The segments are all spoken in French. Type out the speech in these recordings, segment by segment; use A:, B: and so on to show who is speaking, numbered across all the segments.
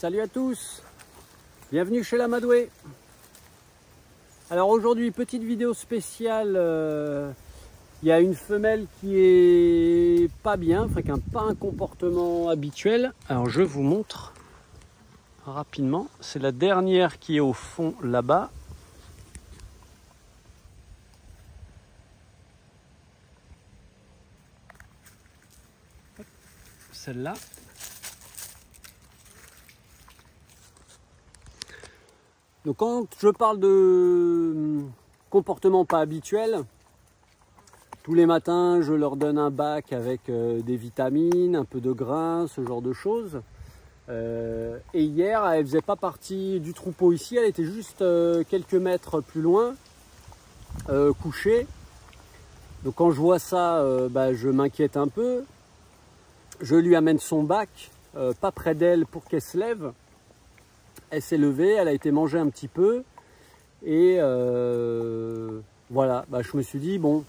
A: Salut à tous, bienvenue chez l'Amadoué. Alors aujourd'hui, petite vidéo spéciale, il y a une femelle qui est pas bien, enfin qui n'a pas un comportement habituel. Alors je vous montre rapidement, c'est la dernière qui est au fond là-bas. Celle-là. Donc quand je parle de comportement pas habituel, tous les matins je leur donne un bac avec des vitamines, un peu de grains, ce genre de choses. Et hier elle faisait pas partie du troupeau ici, elle était juste quelques mètres plus loin, couchée. Donc quand je vois ça, je m'inquiète un peu. Je lui amène son bac, pas près d'elle pour qu'elle se lève. Elle s'est levée, elle a été manger un petit peu. Et voilà, je me suis dit, bon,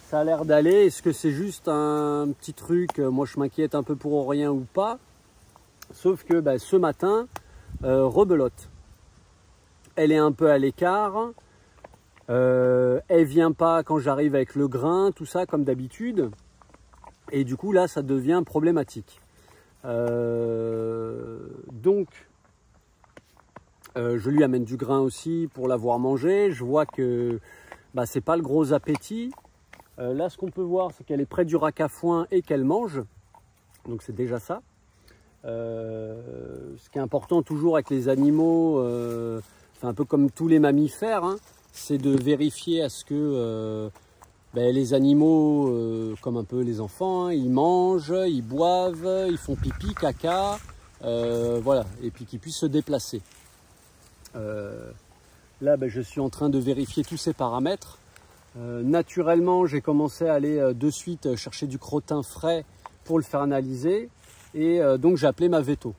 A: ça a l'air d'aller. Est-ce que c'est juste un petit truc, moi je m'inquiète un peu pour rien ou pas. Sauf que ce matin, rebelote. Elle est un peu à l'écart. Elle vient pas quand j'arrive avec le grain, tout ça, comme d'habitude. Et du coup, là, ça devient problématique. Donc, je lui amène du grain aussi pour l'avoir mangé. Je vois que c'est pas le gros appétit. Là, ce qu'on peut voir, c'est qu'elle est près du rack à foin et qu'elle mange. Donc, c'est déjà ça. Ce qui est important toujours avec les animaux, c'est un peu comme tous les mammifères, hein, c'est de vérifier à ce que les animaux, comme un peu les enfants, hein, ils mangent, ils boivent, ils font pipi, caca, voilà, et puis qu'ils puissent se déplacer. Là, je suis en train de vérifier tous ces paramètres. Naturellement, j'ai commencé à aller de suite chercher du crottin frais pour le faire analyser, et donc j'ai appelé ma veto.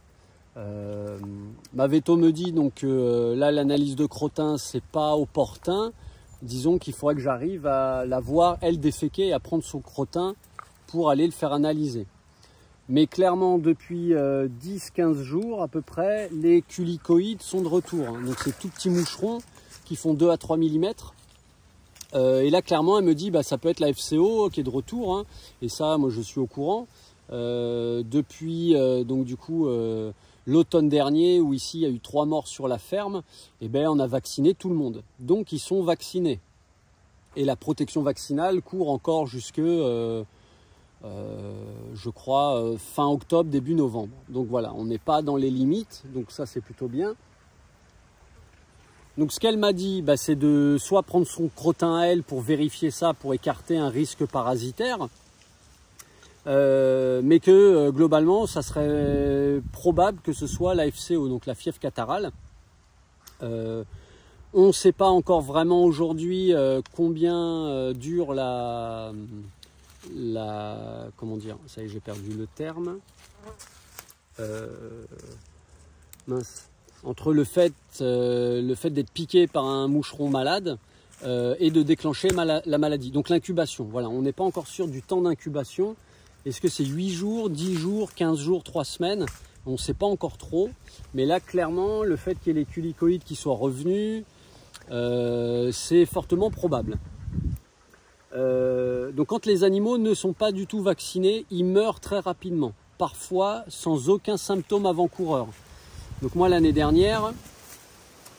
A: Ma veto me dit donc là, l'analyse de crottin, c'est pas opportun. Disons qu'il faudrait que j'arrive à la voir, elle, déféquer et à prendre son crottin pour aller le faire analyser. Mais clairement, depuis 10-15 jours à peu près, les culicoïdes sont de retour. Hein. Donc ces tout petits moucherons qui font 2 à 3 mm. Et là, clairement, elle me dit, ça peut être la FCO qui est de retour. Hein. Et ça, moi, je suis au courant. Depuis, donc du coup... l'automne dernier, où ici il y a eu 3 morts sur la ferme, on a vacciné tout le monde. Donc ils sont vaccinés. Et la protection vaccinale court encore jusque, je crois, fin octobre, début novembre. Donc voilà, on n'est pas dans les limites, donc ça c'est plutôt bien. Donc ce qu'elle m'a dit, c'est de soit prendre son crottin à elle pour vérifier ça, pour écarter un risque parasitaire, mais que globalement ça serait probable que ce soit la FCO, donc la fièvre catarrhale. On ne sait pas encore vraiment aujourd'hui combien dure la comment dire, ça y est, j'ai perdu le terme, mince, entre le fait d'être piqué par un moucheron malade et de déclencher la maladie, donc l'incubation. Voilà, on n'est pas encore sûr du temps d'incubation. Est-ce que c'est 8 jours, 10 jours, 15 jours, 3 semaines? On ne sait pas encore trop. Mais là, clairement, le fait qu'il y ait les culicoïdes qui soient revenus, c'est fortement probable. Donc quand les animaux ne sont pas du tout vaccinés, ils meurent très rapidement. Parfois sans aucun symptôme avant-coureur. Donc moi, l'année dernière,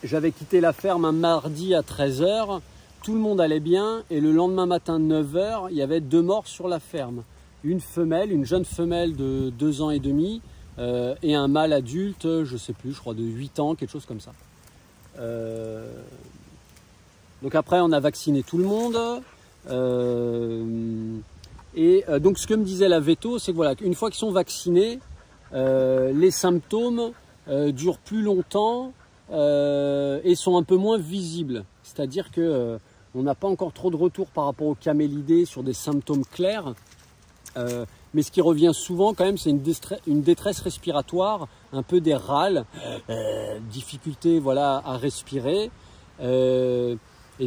A: j'avais quitté la ferme un mardi à 13 h. Tout le monde allait bien. Et le lendemain matin, 9 h, il y avait 2 morts sur la ferme. Une femelle, une jeune femelle de 2 ans et demi et un mâle adulte, je sais plus, je crois de 8 ans, quelque chose comme ça. Donc après, on a vacciné tout le monde. Donc ce que me disait la veto, c'est que voilà, une fois qu'ils sont vaccinés, les symptômes durent plus longtemps et sont un peu moins visibles. C'est-à-dire que on n'a pas encore trop de retours par rapport aux camélidés sur des symptômes clairs. Mais ce qui revient souvent quand même, c'est une détresse respiratoire, un peu des râles, difficulté à respirer, et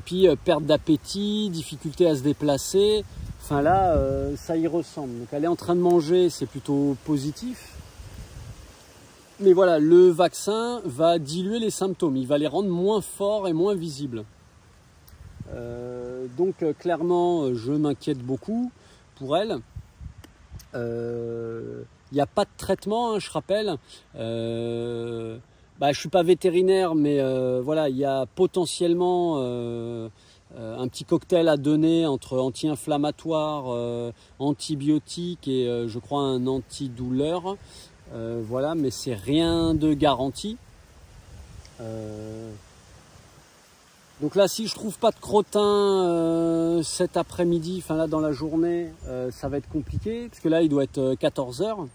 A: puis perte d'appétit, difficulté à se déplacer. Enfin là, ça y ressemble. Donc elle est en train de manger, c'est plutôt positif. Mais voilà, le vaccin va diluer les symptômes, il va les rendre moins forts et moins visibles. Donc clairement, je m'inquiète beaucoup pour elle. Il n'y a pas de traitement, hein, je rappelle. Je ne suis pas vétérinaire, mais voilà, il y a potentiellement un petit cocktail à donner entre anti-inflammatoire, antibiotique et je crois un antidouleur. Voilà, mais c'est rien de garanti. Donc là, si je trouve pas de crottin cet après-midi, enfin là dans la journée, ça va être compliqué, parce que là il doit être 14 h.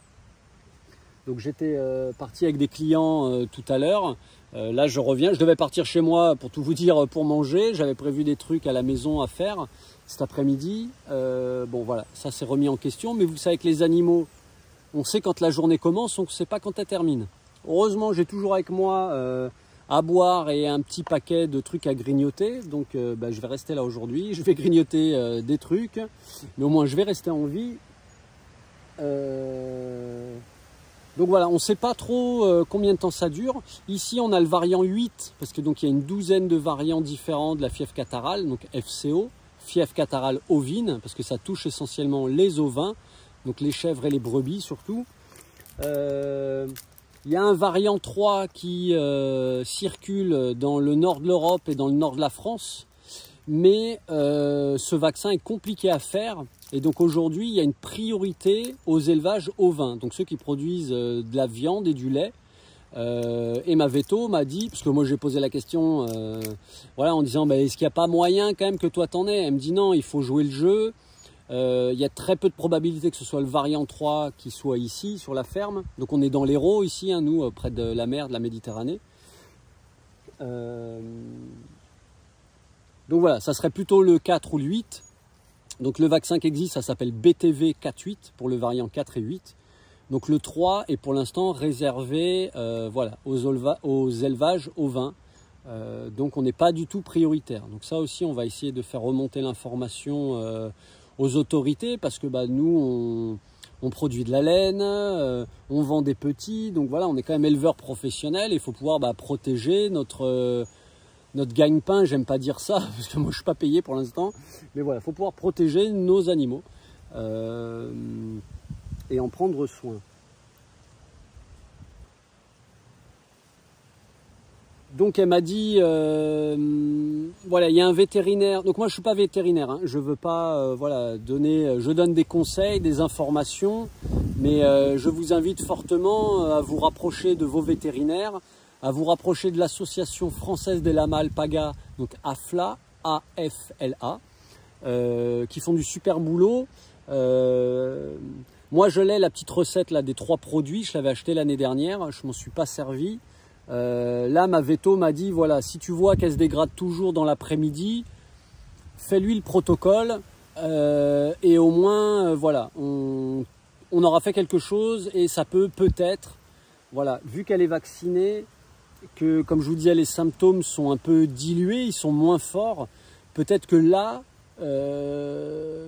A: Donc j'étais parti avec des clients tout à l'heure. Là je reviens, je devais partir chez moi pour tout vous dire pour manger. J'avais prévu des trucs à la maison à faire cet après-midi. Bon voilà, ça s'est remis en question, mais vous savez que les animaux, on sait quand la journée commence, on ne sait pas quand elle termine. Heureusement, j'ai toujours avec moi à boire et un petit paquet de trucs à grignoter. Donc je vais rester là aujourd'hui. Je vais grignoter des trucs, mais au moins je vais rester en vie. Donc voilà, on ne sait pas trop combien de temps ça dure. Ici, on a le variant 8, parce que donc il y a une douzaine de variants différents de la fièvre catarrhale, donc FCO, fièvre catarrhale ovine, parce que ça touche essentiellement les ovins, donc les chèvres et les brebis surtout. Il y a un variant 3 qui circule dans le nord de l'Europe et dans le nord de la France, mais ce vaccin est compliqué à faire. Et donc aujourd'hui, il y a une priorité aux élevages ovins, donc ceux qui produisent de la viande et du lait. Et ma veto m'a dit, parce que moi j'ai posé la question voilà, en disant est-ce qu'il n'y a pas moyen quand même que toi t'en aies? Elle me dit non, il faut jouer le jeu. Il y a très peu de probabilité que ce soit le variant 3 qui soit ici sur la ferme. Donc on est dans l'Hérault ici, hein, nous, près de la mer, de la Méditerranée. Donc voilà, ça serait plutôt le 4 ou le 8. Donc le vaccin qui existe, ça s'appelle BTV 4-8 pour le variant 4 et 8. Donc le 3 est pour l'instant réservé voilà, aux élevages ovins. Donc on n'est pas du tout prioritaire. Donc ça aussi, on va essayer de faire remonter l'information aux autorités, parce que nous, on produit de la laine, on vend des petits. Donc voilà, on est quand même éleveur professionnel. Il faut pouvoir protéger notre gagne-pain, j'aime pas dire ça, parce que moi je suis pas payé pour l'instant, mais voilà, il faut pouvoir protéger nos animaux et en prendre soin. Donc elle m'a dit, voilà, il y a un vétérinaire, donc moi je suis pas vétérinaire, hein, je veux pas voilà, je donne des conseils, des informations, mais je vous invite fortement à vous rapprocher de vos vétérinaires, à vous rapprocher de l'association française des lames alpaga, donc AFLA, A-F-L-A, qui font du super boulot. Moi je l'ai, la petite recette là, des 3 produits, je l'avais acheté l'année dernière, je m'en suis pas servi. Là ma veto m'a dit voilà, si tu vois qu'elle se dégrade toujours dans l'après-midi, fais-lui le protocole et au moins voilà, on aura fait quelque chose et ça peut-être, voilà, vu qu'elle est vaccinée, que comme je vous disais les symptômes sont un peu dilués, ils sont moins forts, peut-être que là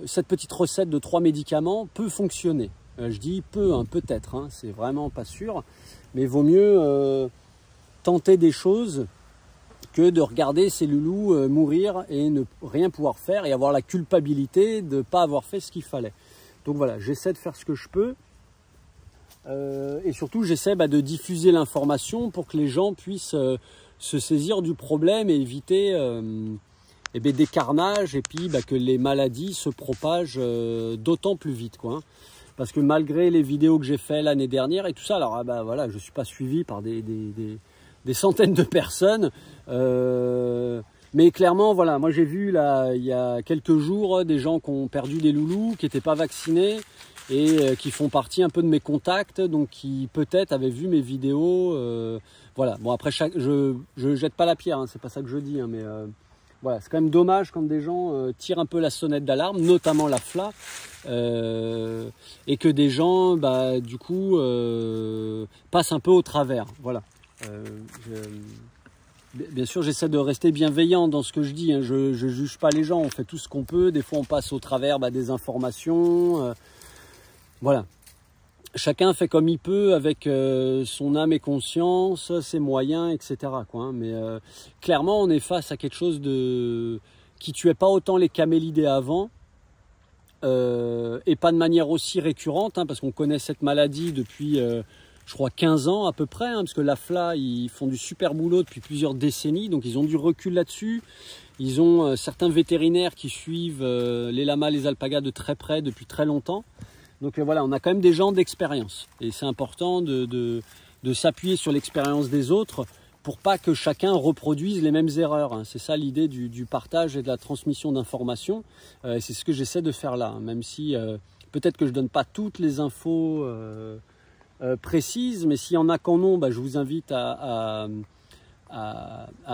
A: cette petite recette de 3 médicaments peut fonctionner. Je dis peu, hein, peut-être, hein, c'est vraiment pas sûr, mais vaut mieux tenter des choses que de regarder ces loulous mourir et ne rien pouvoir faire et avoir la culpabilité de ne pas avoir fait ce qu'il fallait. Donc voilà, j'essaie de faire ce que je peux et surtout j'essaie de diffuser l'information pour que les gens puissent se saisir du problème et éviter des carnages et puis que les maladies se propagent d'autant plus vite, quoi, hein. Parce que malgré les vidéos que j'ai fait l'année dernière et tout ça, alors voilà, je ne suis pas suivi par des centaines de personnes, mais clairement voilà, moi j'ai vu là il y a quelques jours des gens qui ont perdu des loulous, qui n'étaient pas vaccinés et qui font partie un peu de mes contacts, donc qui peut-être avaient vu mes vidéos, voilà. Bon après je jette pas la pierre, hein, c'est pas ça que je dis, hein, mais voilà, c'est quand même dommage quand des gens tirent un peu la sonnette d'alarme, notamment la FLA, et que des gens du coup passent un peu au travers, voilà. Bien sûr, j'essaie de rester bienveillant dans ce que je dis, hein. Je ne juge pas les gens, on fait tout ce qu'on peut. Des fois, on passe au travers des informations. Voilà. chacun fait comme il peut avec son âme et conscience, ses moyens, etc. quoi, hein. Mais clairement, on est face à quelque chose qui tuait pas autant les camélidés avant, et pas de manière aussi récurrente, hein, parce qu'on connaît cette maladie depuis, je crois, 15 ans à peu près, hein, parce que l'AFLA, ils font du super boulot depuis plusieurs décennies, donc ils ont du recul là-dessus. Ils ont certains vétérinaires qui suivent les lamas, les alpagas de très près depuis très longtemps. Donc voilà, on a quand même des gens d'expérience. Et c'est important de s'appuyer sur l'expérience des autres pour pas que chacun reproduise les mêmes erreurs, hein. C'est ça l'idée du partage et de la transmission d'informations. C'est ce que j'essaie de faire là, hein. Même si peut-être que je donne pas toutes les infos précises, mais s'il y en a qu'en ont, je vous invite à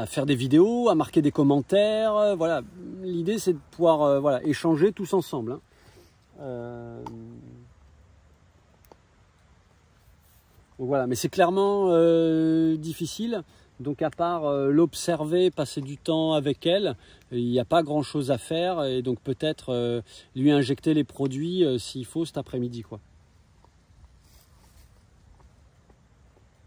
A: faire des vidéos, à marquer des commentaires. Voilà, l'idée c'est de pouvoir voilà, échanger tous ensemble, hein. Donc voilà, mais c'est clairement difficile. Donc à part l'observer, passer du temps avec elle, il n'y a pas grand chose à faire. Et donc peut-être lui injecter les produits s'il faut cet après-midi, quoi.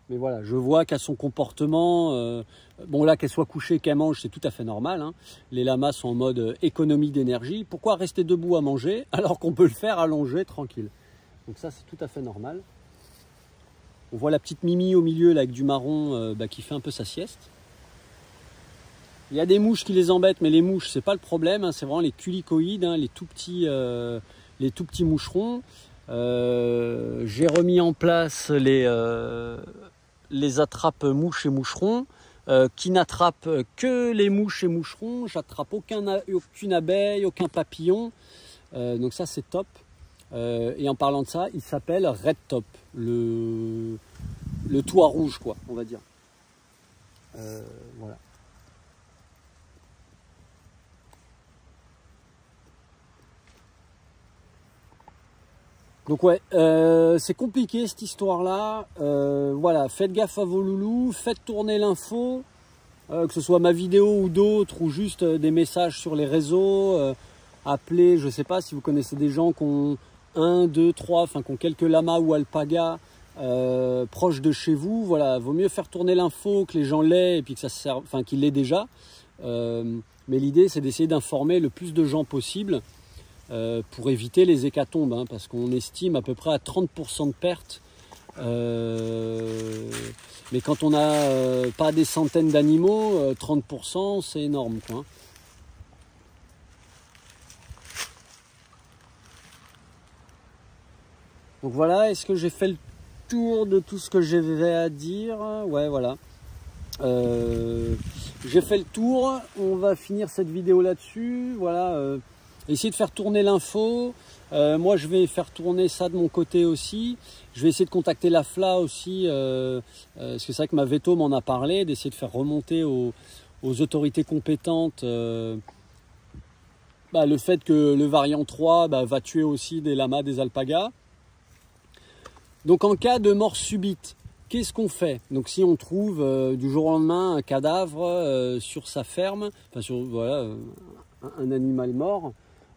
A: Mais voilà, je vois qu'à son comportement, bon là qu'elle soit couchée, qu'elle mange, c'est tout à fait normal, hein. Les lamas sont en mode économie d'énergie. Pourquoi rester debout à manger alors qu'on peut le faire allongé, tranquille? Donc ça c'est tout à fait normal. On voit la petite Mimi au milieu là, avec du marron qui fait un peu sa sieste. Il y a des mouches qui les embêtent, mais les mouches c'est pas le problème, hein, c'est vraiment les culicoïdes, hein, les tout petits moucherons. J'ai remis en place les attrapes mouches et moucherons qui n'attrapent que les mouches et moucherons. J'attrape aucune abeille, aucun papillon. Donc ça c'est top. Et en parlant de ça, il s'appelle Red Top, le toit rouge, quoi, on va dire. Voilà. Donc ouais, c'est compliqué cette histoire-là. Voilà, faites gaffe à vos loulous, faites tourner l'info, que ce soit ma vidéo ou d'autres, ou juste des messages sur les réseaux. Appelez, je sais pas si vous connaissez des gens qui ont 1, 2, 3, enfin qui ont quelques lamas ou alpagas proches de chez vous. Voilà, vaut mieux faire tourner l'info, que les gens l'aient et puis que ça serve, enfin qu'ils l'aient déjà. Mais l'idée c'est d'essayer d'informer le plus de gens possible. Pour éviter les hécatombes, hein, parce qu'on estime à peu près à 30% de pertes. Mais quand on n'a pas des centaines d'animaux, 30% c'est énorme, quoi. Donc voilà, est-ce que j'ai fait le tour de tout ce que j'avais à dire? Ouais, voilà. J'ai fait le tour, on va finir cette vidéo là-dessus. Voilà. Essayer de faire tourner l'info. Moi, je vais faire tourner ça de mon côté aussi. Je vais essayer de contacter l'AFLA aussi, parce que c'est vrai que ma veto m'en a parlé, d'essayer de faire remonter aux autorités compétentes le fait que le variant 3 va tuer aussi des lamas, des alpagas. Donc en cas de mort subite, qu'est-ce qu'on fait? Donc si on trouve du jour au lendemain un cadavre sur sa ferme, enfin sur voilà, un animal mort,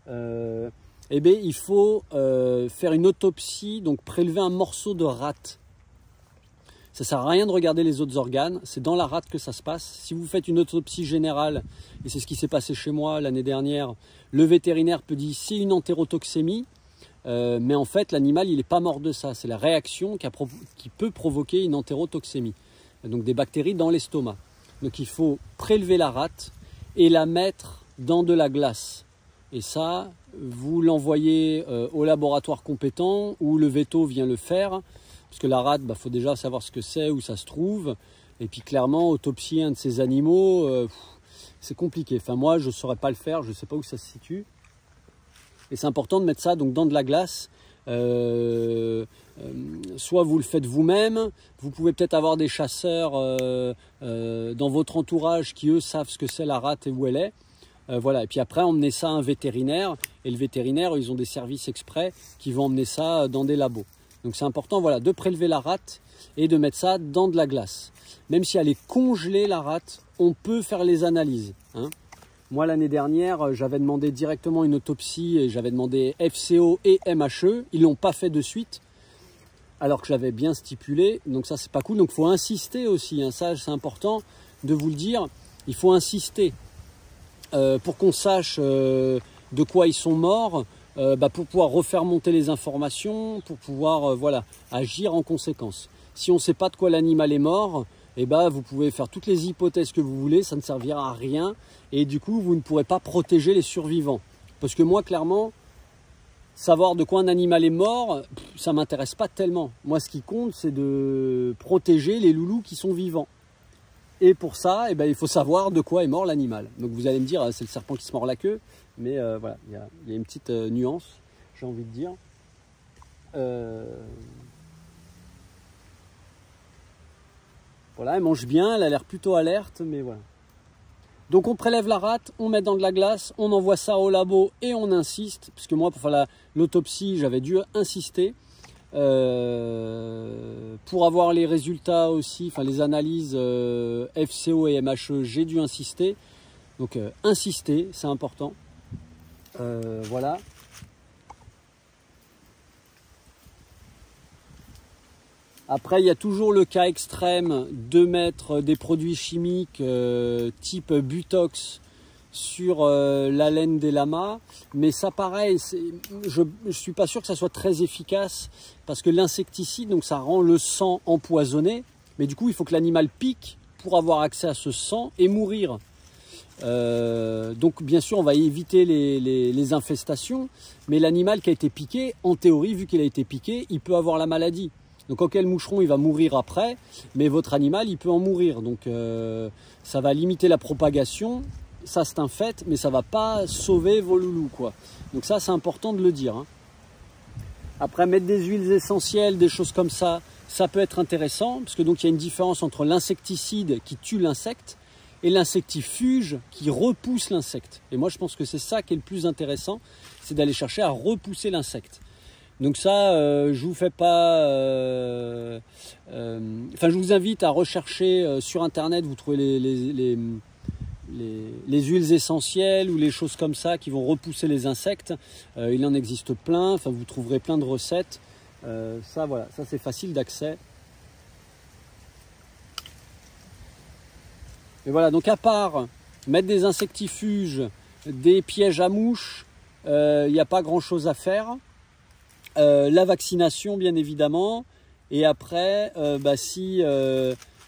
A: eh bien, il faut faire une autopsie, donc prélever un morceau de rate. Ça ne sert à rien de regarder les autres organes, c'est dans la rate que ça se passe. Si vous faites une autopsie générale, et c'est ce qui s'est passé chez moi l'année dernière, le vétérinaire peut dire c'est une entérotoxémie, mais en fait l'animal il n'est pas mort de ça, c'est la réaction qui peut provoquer une entérotoxémie, donc des bactéries dans l'estomac. Donc il faut prélever la rate et la mettre dans de la glace. Et ça, vous l'envoyez au laboratoire compétent où le veto vient le faire. Parce que la rate, faut déjà savoir ce que c'est, où ça se trouve. Et puis clairement, autopsier un de ces animaux, c'est compliqué. Enfin moi, je ne saurais pas le faire, je ne sais pas où ça se situe. Et c'est important de mettre ça donc, dans de la glace. Soit vous le faites vous-même, vous pouvez peut-être avoir des chasseurs dans votre entourage qui eux savent ce que c'est la rate et où elle est. Voilà. Et puis après emmener ça à un vétérinaire, et le vétérinaire ils ont des services exprès qui vont emmener ça dans des labos. Donc c'est important voilà, de prélever la rate et de mettre ça dans de la glace. Même si elle est congelée la rate, on peut faire les analyses, hein. Moi l'année dernière j'avais demandé directement une autopsie et j'avais demandé FCO et MHE, ils ne l'ont pas fait de suite. alors que j'avais bien stipulé. Donc ça, c'est pas cool. Donc il faut insister aussi, hein. Ça, c'est important de vous le dire. Il faut insister pour qu'on sache de quoi ils sont morts, pour pouvoir refaire monter les informations, pour pouvoir voilà, agir en conséquence. Si on ne sait pas de quoi l'animal est mort, vous pouvez faire toutes les hypothèses que vous voulez, ça ne servira à rien. Et du coup, vous ne pourrez pas protéger les survivants. Parce que moi, clairement, savoir de quoi un animal est mort, ça ne m'intéresse pas tellement. Moi, ce qui compte, c'est de protéger les loulous qui sont vivants. Et pour ça, il faut savoir de quoi est mort l'animal. Donc vous allez me dire, c'est le serpent qui se mord la queue. Mais voilà, il y a une petite nuance, j'ai envie de dire. Voilà, elle mange bien, elle a l'air plutôt alerte, mais voilà. Donc on prélève la rate, on met dans de la glace, on envoie ça au labo et on insiste. Parce que moi, pour faire l'autopsie, j'avais dû insister. Pour avoir les résultats aussi, enfin les analyses FCO et MHE, j'ai dû insister. Donc insister, c'est important. Voilà. Après, il y a toujours le cas extrême de mettre des produits chimiques type Butox sur la laine des lamas. Mais ça, pareil, je ne suis pas sûr que ça soit très efficace parce que l'insecticide, donc ça rend le sang empoisonné. Mais du coup, il faut que l'animal pique pour avoir accès à ce sang et mourir. Donc bien sûr on va éviter les infestations, mais l'animal qui a été piqué, en théorie, vu qu'il a été piqué, il peut avoir la maladie. Donc auquel moucheron il va mourir après, mais votre animal il peut en mourir. Donc ça va limiter la propagation, ça c'est un fait, mais ça va pas sauver vos loulous, quoi. Donc ça c'est important de le dire, hein. Après, mettre des huiles essentielles, des choses comme ça, ça peut être intéressant, parce que donc il y a une différence entre l'insecticide qui tue l'insecte et l'insectifuge qui repousse l'insecte. Et moi je pense que c'est ça qui est le plus intéressant, c'est d'aller chercher à repousser l'insecte. Donc ça, je vous fais pas... je vous invite à rechercher sur internet, vous trouvez les huiles essentielles ou les choses comme ça qui vont repousser les insectes. Il en existe plein, enfin vous trouverez plein de recettes. Ça voilà, ça c'est facile d'accès. Et voilà, donc à part mettre des insectifuges, des pièges à mouches, il n'y a pas grand chose à faire. La vaccination bien évidemment, et après si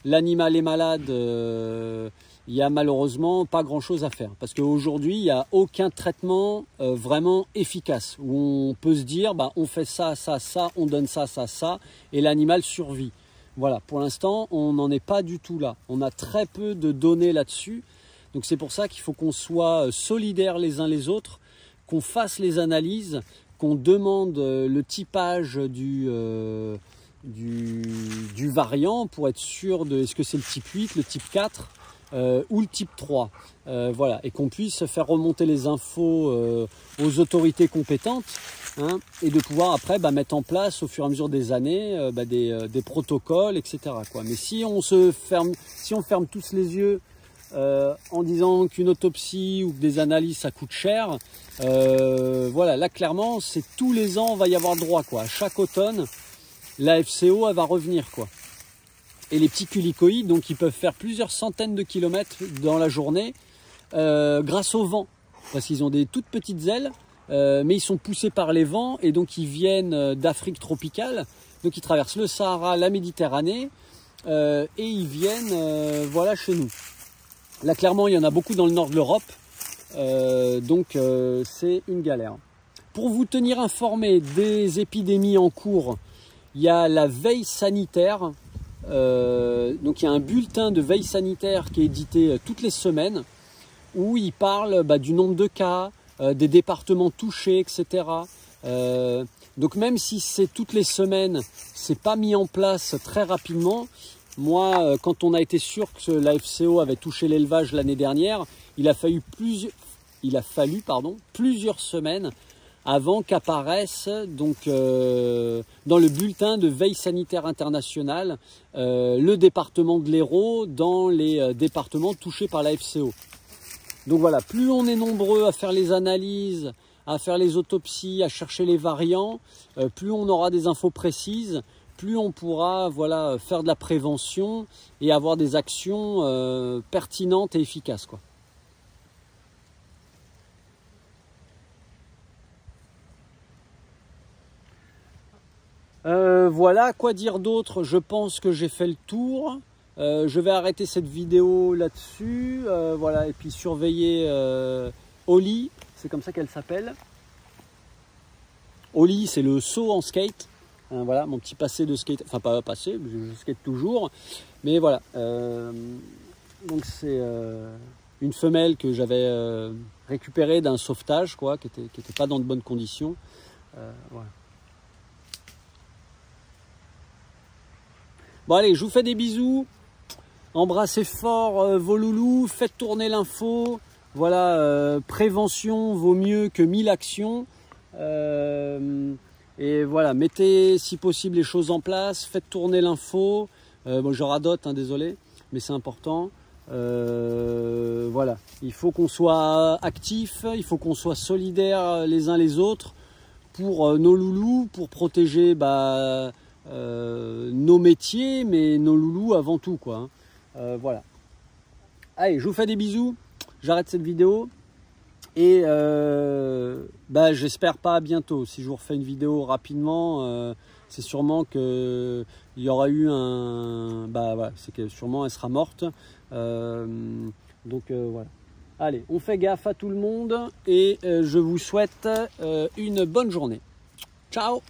A: l'animal est malade, il n'y a malheureusement pas grand chose à faire, parce qu'aujourd'hui il n'y a aucun traitement vraiment efficace où on peut se dire on fait ça, ça, ça, on donne ça, ça, ça et l'animal survit. Voilà, pour l'instant on n'en est pas du tout là, on a très peu de données là-dessus, donc c'est pour ça qu'il faut qu'on soit solidaires les uns les autres, qu'on fasse les analyses, qu'on demande le typage du variant pour être sûr de est-ce que c'est le type 8, le type 4 ou le type 3. Voilà, et qu'on puisse faire remonter les infos aux autorités compétentes, hein, et de pouvoir après mettre en place au fur et à mesure des années des protocoles, etc., quoi. Mais si on ferme tous les yeux en disant qu'une autopsie ou que des analyses ça coûte cher, voilà, là clairement c'est tous les ans on va y avoir droit, quoi. À chaque automne la FCO elle va revenir, quoi. Et les petits culicoïdes, donc ils peuvent faire plusieurs centaines de kilomètres dans la journée grâce au vent, parce qu'ils ont des toutes petites ailes, mais ils sont poussés par les vents et donc ils viennent d'Afrique tropicale, donc ils traversent le Sahara, la Méditerranée et ils viennent voilà chez nous. Là clairement il y en a beaucoup dans le nord de l'Europe, donc c'est une galère. Pour vous tenir informé des épidémies en cours, il y a la veille sanitaire, donc il y a un bulletin de veille sanitaire qui est édité toutes les semaines, où il parle du nombre de cas, des départements touchés, etc. Donc même si c'est toutes les semaines, c'est pas mis en place très rapidement. Moi, quand on a été sûr que la FCO avait touché l'élevage l'année dernière, il a fallu plusieurs semaines avant qu'apparaisse donc dans le bulletin de veille sanitaire internationale le département de l'Hérault dans les départements touchés par la FCO. Donc voilà, plus on est nombreux à faire les analyses, à faire les autopsies, à chercher les variants, plus on aura des infos précises, plus on pourra voilà, faire de la prévention et avoir des actions pertinentes et efficaces, quoi. Voilà, quoi dire d'autre? Je pense que j'ai fait le tour. Je vais arrêter cette vidéo là-dessus. Voilà, et puis surveiller Oli, c'est comme ça qu'elle s'appelle. Oli, c'est le saut en skate. Voilà, mon petit passé de skate. Enfin, pas passé, je skate toujours. Mais voilà. Donc, c'est une femelle que j'avais récupérée d'un sauvetage, quoi, qui était pas dans de bonnes conditions. Voilà. Bon allez, je vous fais des bisous, embrassez fort vos loulous, faites tourner l'info, voilà, prévention vaut mieux que 1000 actions, et voilà, mettez si possible les choses en place, faites tourner l'info, bon je radote, hein, désolé, mais c'est important, voilà, il faut qu'on soit actifs, il faut qu'on soit solidaires les uns les autres pour nos loulous, pour protéger nos métiers, mais nos loulous avant tout, quoi. Voilà. Allez, je vous fais des bisous. J'arrête cette vidéo. Et j'espère pas à bientôt. Si je vous refais une vidéo rapidement, c'est sûrement qu'il y aura eu un... voilà, c'est que sûrement elle sera morte. Donc voilà. Allez, on fait gaffe à tout le monde. Et je vous souhaite une bonne journée. Ciao!